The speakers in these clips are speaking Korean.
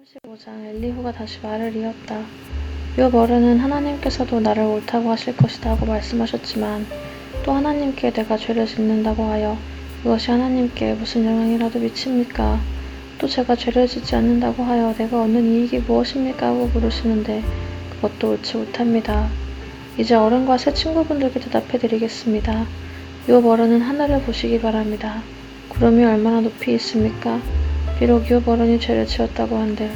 35장 엘리후가 다시 말을 이었다. 욥 어른은 하나님께서도 나를 옳다고 하실 것이다 고 말씀하셨지만 또 하나님께 내가 죄를 짓는다고 하여 그것이 하나님께 무슨 영향이라도 미칩니까? 또 제가 죄를 짓지 않는다고 하여 내가 얻는 이익이 무엇입니까? 하고 물으시는데 그것도 옳지 못합니다. 이제 어른과 새 친구분들께 대답해 드리겠습니다. 욥 어른은 하늘을 보시기 바랍니다. 구름이 얼마나 높이 있습니까? 비록 욥 어른이 죄를 지었다고 한들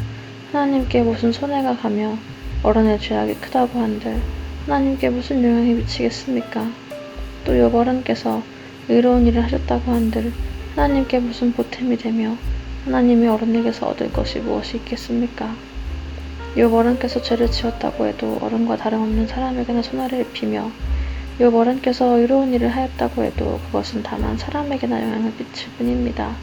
하나님께 무슨 손해가 가며 어른의 죄악이 크다고 한들 하나님께 무슨 영향이 미치겠습니까? 또 욥 어른께서 의로운 일을 하셨다고 한들 하나님께 무슨 보탬이 되며 하나님이 어른에게서 얻을 것이 무엇이 있겠습니까? 욥 어른께서 죄를 지었다고 해도 어른과 다름없는 사람에게나 손해를 입히며 욥 어른께서 의로운 일을 하였다고 해도 그것은 다만 사람에게나 영향을 끼칠 뿐입니다.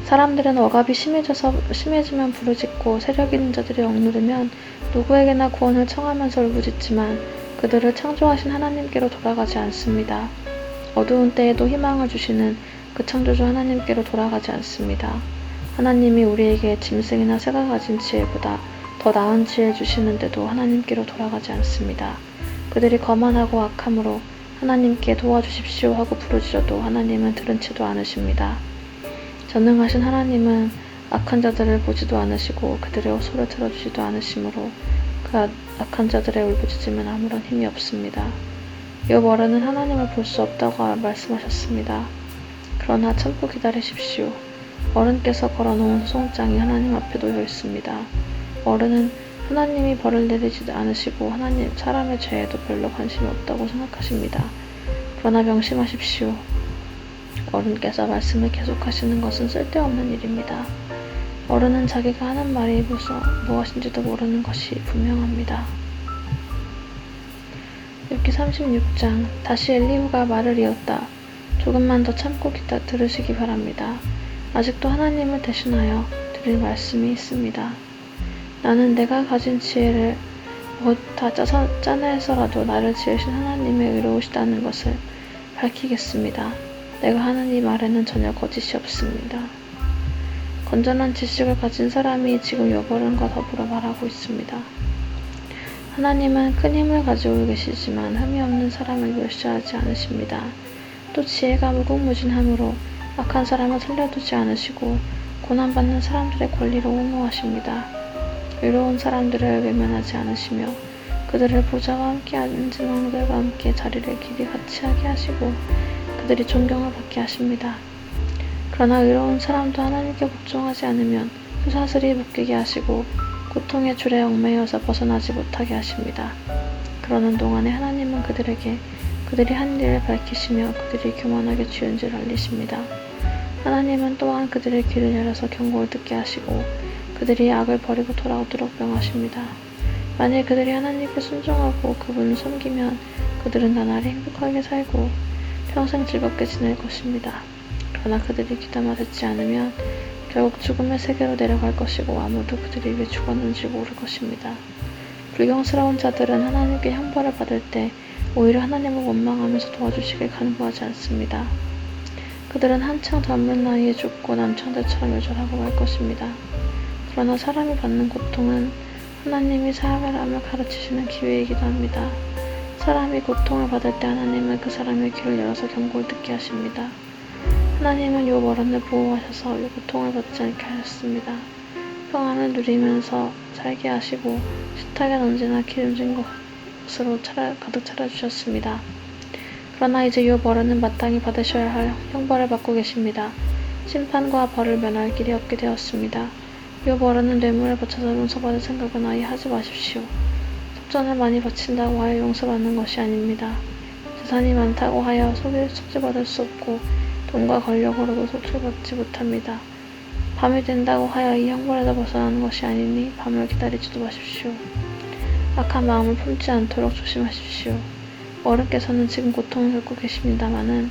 사람들은 억압이 심해지면 부르짖고 세력 있는 자들이 억누르면 누구에게나 구원을 청하면서 울부짖지만 그들을 창조하신 하나님께로 돌아가지 않습니다. 어두운 때에도 희망을 주시는 그 창조주 하나님께로 돌아가지 않습니다. 하나님이 우리에게 짐승이나 새가 가진 지혜보다 더 나은 지혜를 주시는데도 하나님께로 돌아가지 않습니다. 그들이 거만하고 악함으로 하나님께 도와주십시오 하고 부르짖어도 하나님은 들은 채도 않으십니다. 전능하신 하나님은 악한 자들을 보지도 않으시고 그들의 호소를 들어주지도 않으시므로 그 악한 자들의 울부짖음은 아무런 힘이 없습니다. 욥 어른은 하나님을 볼 수 없다고 말씀하셨습니다. 그러나 참고 기다리십시오. 어른께서 걸어놓은 소송장이 하나님 앞에 놓여 있습니다. 어른은 하나님이 벌을 내리지 않으시고 사람의 죄에도 별로 관심이 없다고 생각하십니다. 그러나 명심하십시오. 어른께서 말씀을 계속하시는 것은 쓸데없는 일입니다. 어른은 자기가 하는 말이 무엇인지도 모르는 것이 분명합니다. 욥기 36장 다시 엘리후가 말을 이었다. 조금만 더 참고 들으시기 바랍니다. 아직도 하나님을 대신하여 드릴 말씀이 있습니다. 나는 내가 가진 지혜를 다 짜내서라도 나를 지으신 하나님의 의로우시다는 것을 밝히겠습니다. 내가 하는 이 말에는 전혀 거짓이 없습니다. 건전한 지식을 가진 사람이 지금 욥 어른과 더불어 말하고 있습니다. 하나님은 큰 힘을 가지고 계시지만 흠이 없는 사람을 멸시하지 않으십니다. 또 지혜가 무궁무진하므로 악한 사람을 살려두지 않으시고 고난받는 사람들의 권리로 옹호하십니다. 의로운 사람들을 외면하지 않으시며 그들을 보좌와 함께 앉은 왕들과 함께 자리를 길이 같이 하게 하시고 그들이 존경을 받게 하십니다. 그러나 의로운 사람도 하나님께 복종하지 않으면 쇠사슬이 묶이게 하시고 고통의 줄에 얽매여서 벗어나지 못하게 하십니다. 그러는 동안에 하나님은 그들에게 그들이 한 일을 밝히시며 그들이 교만하게 지은 죄를 알리십니다. 하나님은 또한 그들의 귀를 열어서 경고를 듣게 하시고 그들이 악을 버리고 돌아오도록 명하십니다. 만일 그들이 하나님께 순종하고 그분을 섬기면 그들은 나날이 행복하게 살고 평생 즐겁게 지낼 것입니다. 그러나 그들이 귀담아 듣지 않으면 결국 죽음의 세계로 내려갈 것이고 아무도 그들이 왜 죽었는지 모를 것입니다. 불경스러운 자들은 하나님께 형벌을 받을 때 오히려 하나님을 원망하면서 도와주시길 간구하지 않습니다. 그들은 한창 젊은 나이에 죽고 남창들처럼 요절하고 말 것입니다. 그러나 사람이 받는 고통은 하나님이 사람을 가르치시는 기회이기도 합니다. 사람이 고통을 받을 때 하나님은 그 사람의 귀를 열어서 경고를 듣게 하십니다. 하나님은 욥 어른을 보호하셔서 고통을 받지 않게 하셨습니다. 평안을 누리면서 살게 하시고 식탁엔 언제나 기름진 것으로 가득 차려주셨습니다. 그러나 이제 욥 어른은 마땅히 받으셔야 할 형벌을 받고 계십니다. 심판과 벌을 면할 길이 없게 되었습니다. 욥 어른은 뇌물을 바쳐서 용서받을 생각은 아예 하지 마십시오. 속전을 많이 바친다고 하여 용서받는 것이 아닙니다. 재산이 많다고 하여 속죄받을 수 없고 돈과 권력으로도 속죄받지 못합니다. 밤이 된다고 하여 이 형벌에서 벗어나는 것이 아니니 밤을 기다리지도 마십시오. 악한 마음을 품지 않도록 조심하십시오. 어른께서는 지금 고통을 겪고 계십니다마는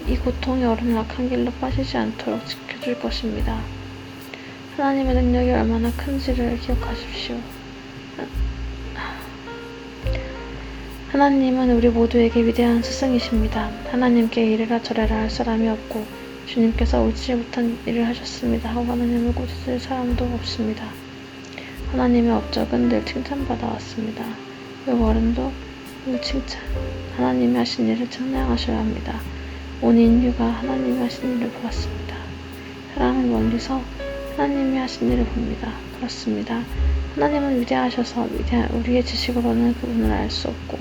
이 고통이 어른을 악한 길로 빠지지 않도록 지켜줄 것입니다. 하나님의 능력이 얼마나 큰지를 기억하십시오. 하나님은 우리 모두에게 위대한 스승이십니다. 하나님께 이래라 저래라 할 사람이 없고 주님께서 옳지 못한 일을 하셨습니다 하고 하나님을 꾸짖을 사람도 없습니다. 하나님의 업적은 늘 칭찬받아 왔습니다. 그 어른도 늘 하나님이 하신 일을 찬양하셔야 합니다. 온 인류가 하나님이 하신 일을 보았습니다. 사람은 멀리서 하나님이 하신 일을 봅니다. 그렇습니다. 하나님은 위대하셔서 우리의 지식으로는 그분을 알 수 없고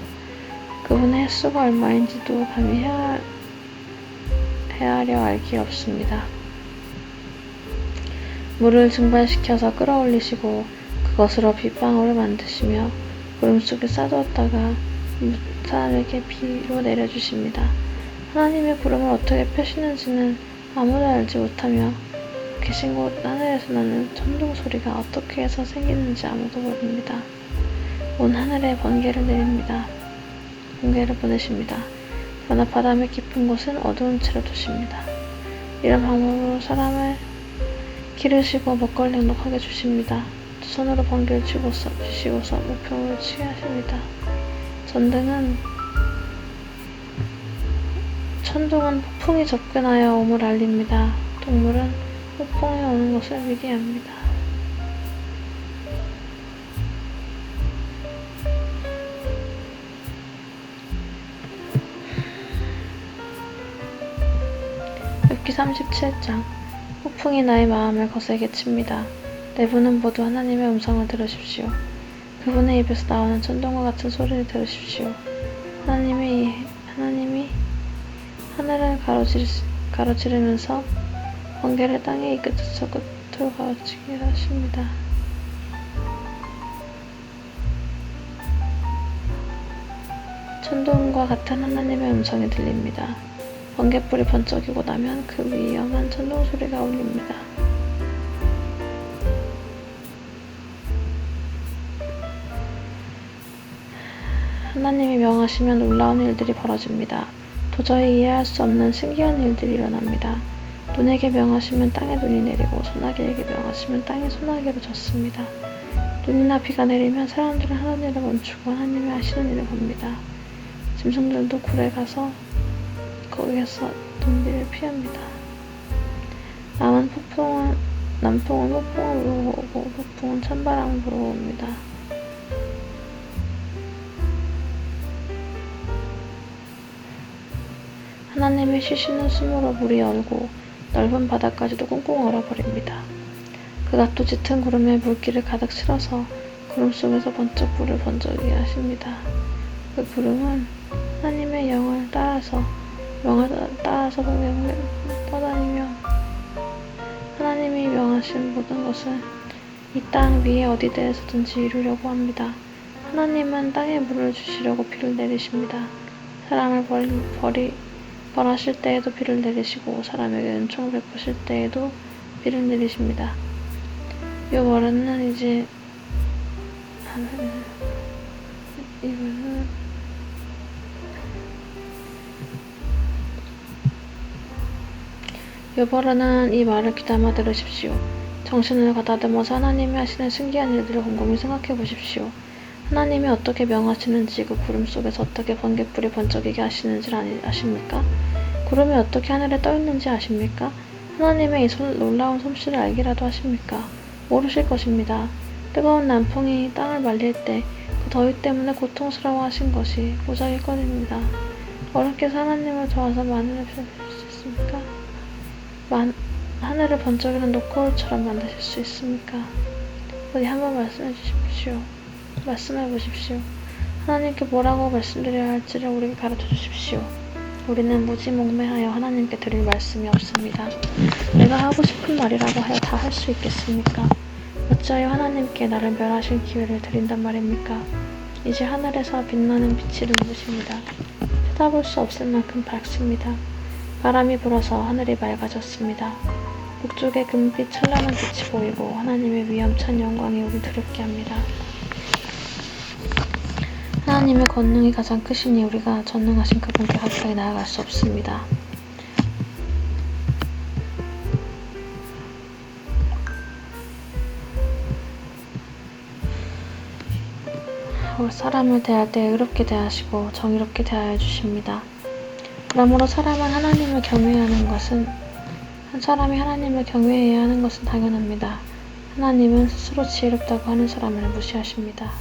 그분의 횟수가 얼마인지도 감히 헤아려 알 길 없습니다. 물을 증발시켜서 끌어올리시고 그것으로 빗방울을 만드시며 구름 속에 쌓아두었다가 사람에게 비로 내려주십니다. 하나님의 구름을 어떻게 펴시는지는 아무도 알지 못하며 계신 곳 하늘에서 나는 천둥 소리가 어떻게 해서 생기는지 아무도 모릅니다. 온 하늘에 번개를 보내십니다. 그러나 바람의 깊은 곳은 어두운 채로 두십니다. 이런 방법으로 사람을 기르시고 먹거리 넉넉하게 주십니다. 두 손으로 번개를 쥐시고서 우평을 치게 하십니다. 천둥은 폭풍이 접근하여 옴을 알립니다. 동물은 폭풍이 오는 것을 미리 압니다. 욥기 37장 폭풍이 나의 마음을 거세게 칩니다. 내부는 모두 하나님의 음성을 들으십시오. 그분의 입에서 나오는 천둥과 같은 소리를 들으십시오. 하나님이 하늘을 가로지르면서 번개를 땅의 이 끝에서 끝으로 가로지르게 하십니다. 천둥과 같은 하나님의 음성이 들립니다. 번갯불이 번쩍이고 나면 그 위험한 천둥 소리가 울립니다. 하나님이 명하시면 놀라운 일들이 벌어집니다. 도저히 이해할 수 없는 신기한 일들이 일어납니다. 눈에게 명하시면 땅에 눈이 내리고 소나기에게 명하시면 땅이 소나기로 젖습니다. 눈이나 비가 내리면 사람들은 하는 일을 멈추고 하나님이 하시는 일을 봅니다. 짐승들도 굴에 가서 거기에서 눈비를 피합니다. 남풍은 폭풍을 부르고 오고 북풍은 찬바람을 부르고 옵니다. 하나님이 쉬시는 숨으로 물이 얼고 넓은 바다까지도 꽁꽁 얼어버립니다. 그가 또 짙은 구름에 물기를 가득 실어서 구름 속에서 번쩍 불을 번쩍이게 하십니다. 그 구름은 하나님의 영을 따라서 동네에 떠다니며 하나님이 명하신 모든 것은 이 땅 위에 어디에서든지 이루려고 합니다. 하나님은 땅에 물을 주시려고 비를 내리십니다. 사람을 벌하실 때에도 비를 내리시고 사람에게 은총을 베푸실 때에도 비를 내리십니다. 욥 어른은 욥어른은 이 말을 귀담아 들으십시오. 정신을 가다듬어서 하나님이 하시는 신기한 일들을 곰곰이 생각해 보십시오. 하나님이 어떻게 명하시는지 그 구름 속에서 어떻게 번갯불이 번쩍이게 하시는지를 아십니까? 구름이 어떻게 하늘에 떠있는지 아십니까? 하나님의 이 놀라운 솜씨를 알기라도 하십니까? 모르실 것입니다. 뜨거운 남풍이 땅을 말릴 때 그 더위 때문에 고통스러워 하신 것이 고작일 것입니다. 어른께서 하나님을 도와서 만을 펴실 수 있습니까? 하늘을 번쩍이는 노코울처럼 만드실 수 있습니까? 어디 한번 말씀해 보십시오. 하나님께 뭐라고 말씀드려야 할지를 우리에게 가르쳐 주십시오. 우리는 무지몽매하여 하나님께 드릴 말씀이 없습니다. 내가 하고 싶은 말이라고 하여 다 할 수 있겠습니까? 어찌하여 하나님께 나를 멸하실 기회를 드린단 말입니까? 이제 하늘에서 빛나는 빛이 눈부십니다. 쳐다볼 수 없을 만큼 밝습니다. 바람이 불어서 하늘이 맑아졌습니다. 북쪽에 금빛 찬란한 빛이 보이고 하나님의 위엄찬 영광이 우리 두렵게 합니다. 하나님의 권능이 가장 크시니 우리가 전능하신 그분께 가까이 나아갈 수 없습니다. 사람을 대할 때 의롭게 대하시고 정의롭게 대하여 주십니다. 그러므로 사람은 하나님을 경외하는 것은 한 사람이 하나님을 경외해야 하는 것은 당연합니다. 하나님은 스스로 지혜롭다고 하는 사람을 무시하십니다.